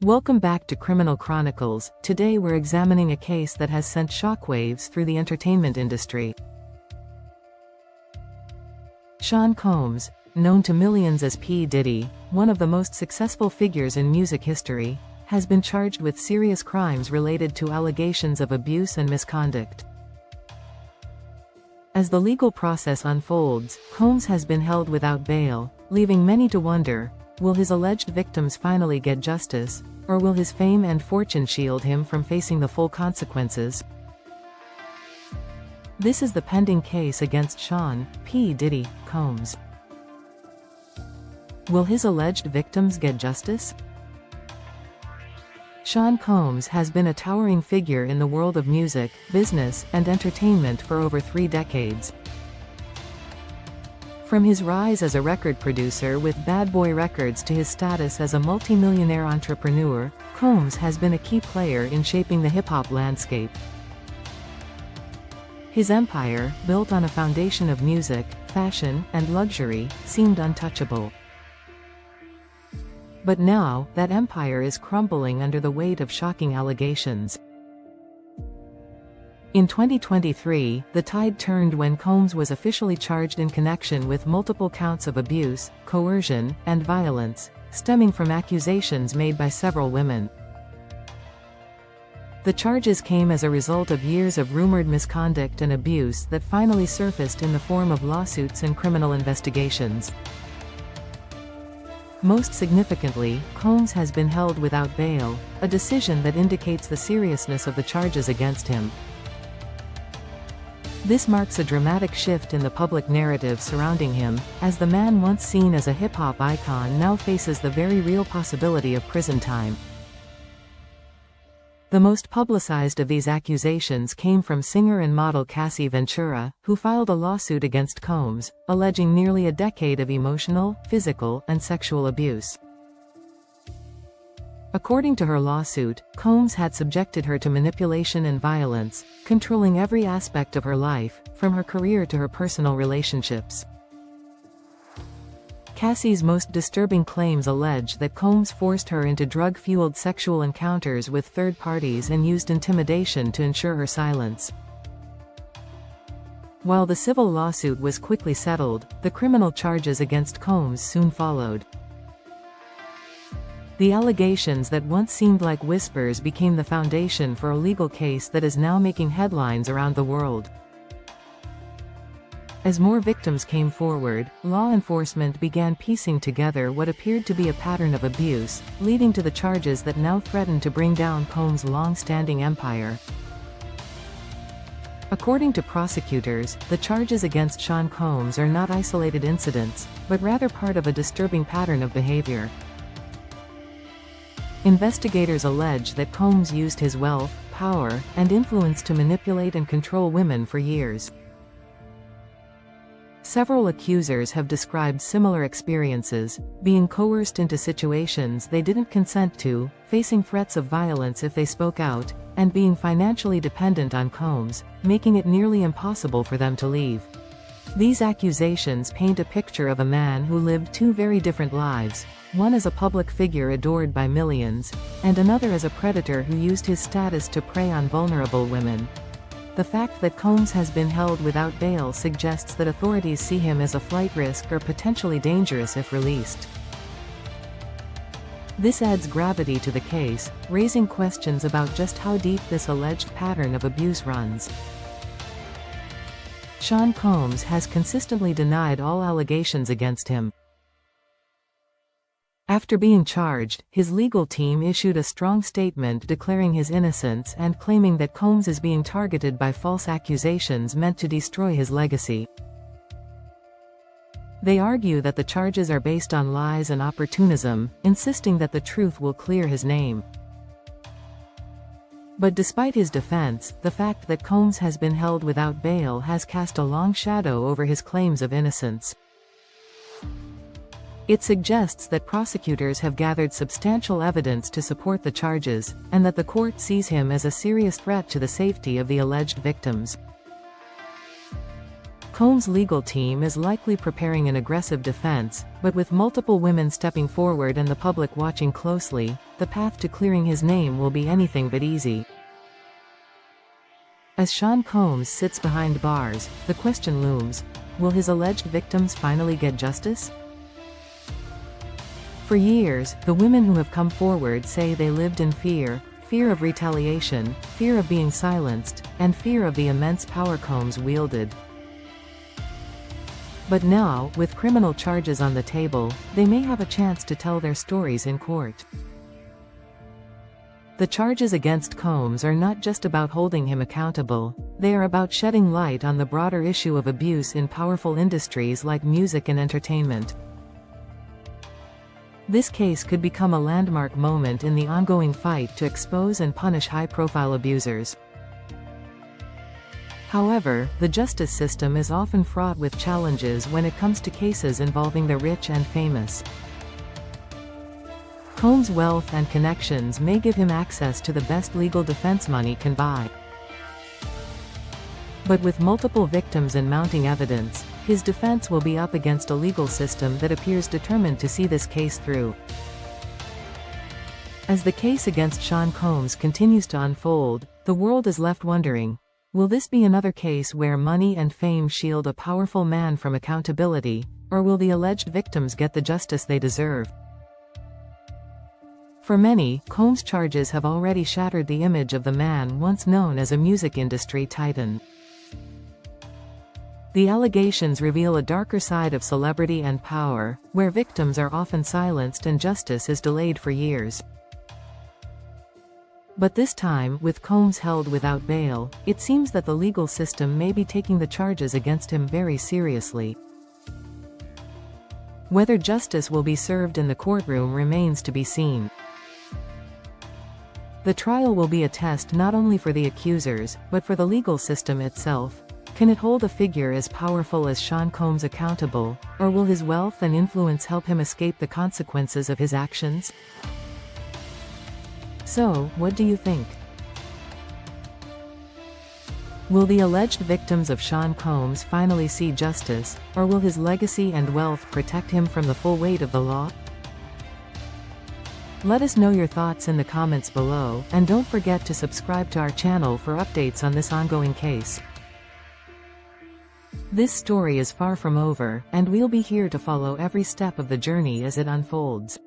Welcome back to Criminal Chronicles. Today we're examining a case that has sent shockwaves through the entertainment industry. Sean Combs, known to millions as P-Diddy, one of the most successful figures in music history, has been charged with serious crimes related to allegations of abuse and misconduct. As the legal process unfolds, Combs has been held without bail, leaving many to wonder, will his alleged victims finally get justice, or will his fame and fortune shield him from facing the full consequences? This is the pending case against Sean P-Diddy Combs. Will his alleged victims get justice? Sean Combs has been a towering figure in the world of music, business, and entertainment for over 3 decades. From his rise as a record producer with Bad Boy Records to his status as a multi-millionaire entrepreneur, Combs has been a key player in shaping the hip-hop landscape. His empire, built on a foundation of music, fashion, and luxury, seemed untouchable. But now, that empire is crumbling under the weight of shocking allegations. In 2023, the tide turned when Combs was officially charged in connection with multiple counts of abuse, coercion, and violence, stemming from accusations made by several women. The charges came as a result of years of rumored misconduct and abuse that finally surfaced in the form of lawsuits and criminal investigations. Most significantly, Combs has been held without bail, a decision that indicates the seriousness of the charges against him. This marks a dramatic shift in the public narrative surrounding him, as the man once seen as a hip-hop icon now faces the very real possibility of prison time. The most publicized of these accusations came from singer and model Cassie Ventura, who filed a lawsuit against Combs, alleging nearly a decade of emotional, physical, and sexual abuse. According to her lawsuit, Combs had subjected her to manipulation and violence, controlling every aspect of her life, from her career to her personal relationships. Cassie's most disturbing claims allege that Combs forced her into drug-fueled sexual encounters with third parties and used intimidation to ensure her silence. While the civil lawsuit was quickly settled, the criminal charges against Combs soon followed. The allegations that once seemed like whispers became the foundation for a legal case that is now making headlines around the world. As more victims came forward, law enforcement began piecing together what appeared to be a pattern of abuse, leading to the charges that now threaten to bring down Combs' long-standing empire. According to prosecutors, the charges against Sean Combs are not isolated incidents, but rather part of a disturbing pattern of behavior. Investigators allege that Combs used his wealth, power, and influence to manipulate and control women for years. Several accusers have described similar experiences, being coerced into situations they didn't consent to, facing threats of violence if they spoke out, and being financially dependent on Combs, making it nearly impossible for them to leave. These accusations paint a picture of a man who lived 2 very different lives, one as a public figure adored by millions, and another as a predator who used his status to prey on vulnerable women. The fact that Combs has been held without bail suggests that authorities see him as a flight risk or potentially dangerous if released. This adds gravity to the case, raising questions about just how deep this alleged pattern of abuse runs. Sean Combs has consistently denied all allegations against him. After being charged, his legal team issued a strong statement declaring his innocence and claiming that Combs is being targeted by false accusations meant to destroy his legacy. They argue that the charges are based on lies and opportunism, insisting that the truth will clear his name. But despite his defense, the fact that Combs has been held without bail has cast a long shadow over his claims of innocence. It suggests that prosecutors have gathered substantial evidence to support the charges, and that the court sees him as a serious threat to the safety of the alleged victims. Combs' legal team is likely preparing an aggressive defense, but with multiple women stepping forward and the public watching closely, the path to clearing his name will be anything but easy. As Sean Combs sits behind bars, the question looms: will his alleged victims finally get justice? For years, the women who have come forward say they lived in fear of retaliation, fear of being silenced, and fear of the immense power Combs wielded. But now, with criminal charges on the table, they may have a chance to tell their stories in court. The charges against Combs are not just about holding him accountable, they are about shedding light on the broader issue of abuse in powerful industries like music and entertainment. This case could become a landmark moment in the ongoing fight to expose and punish high-profile abusers. However, the justice system is often fraught with challenges when it comes to cases involving the rich and famous. Combs' wealth and connections may give him access to the best legal defense money can buy. But with multiple victims and mounting evidence, his defense will be up against a legal system that appears determined to see this case through. As the case against Sean Combs continues to unfold, the world is left wondering, will this be another case where money and fame shield a powerful man from accountability, or will the alleged victims get the justice they deserve? For many, Combs' charges have already shattered the image of the man once known as a music industry titan. The allegations reveal a darker side of celebrity and power, where victims are often silenced and justice is delayed for years. But this time, with Combs held without bail, it seems that the legal system may be taking the charges against him very seriously. Whether justice will be served in the courtroom remains to be seen. The trial will be a test not only for the accusers, but for the legal system itself. Can it hold a figure as powerful as Sean Combs accountable, or will his wealth and influence help him escape the consequences of his actions? So, what do you think? Will the alleged victims of Sean Combs finally see justice, or will his legacy and wealth protect him from the full weight of the law? Let us know your thoughts in the comments below, and don't forget to subscribe to our channel for updates on this ongoing case. This story is far from over, and we'll be here to follow every step of the journey as it unfolds.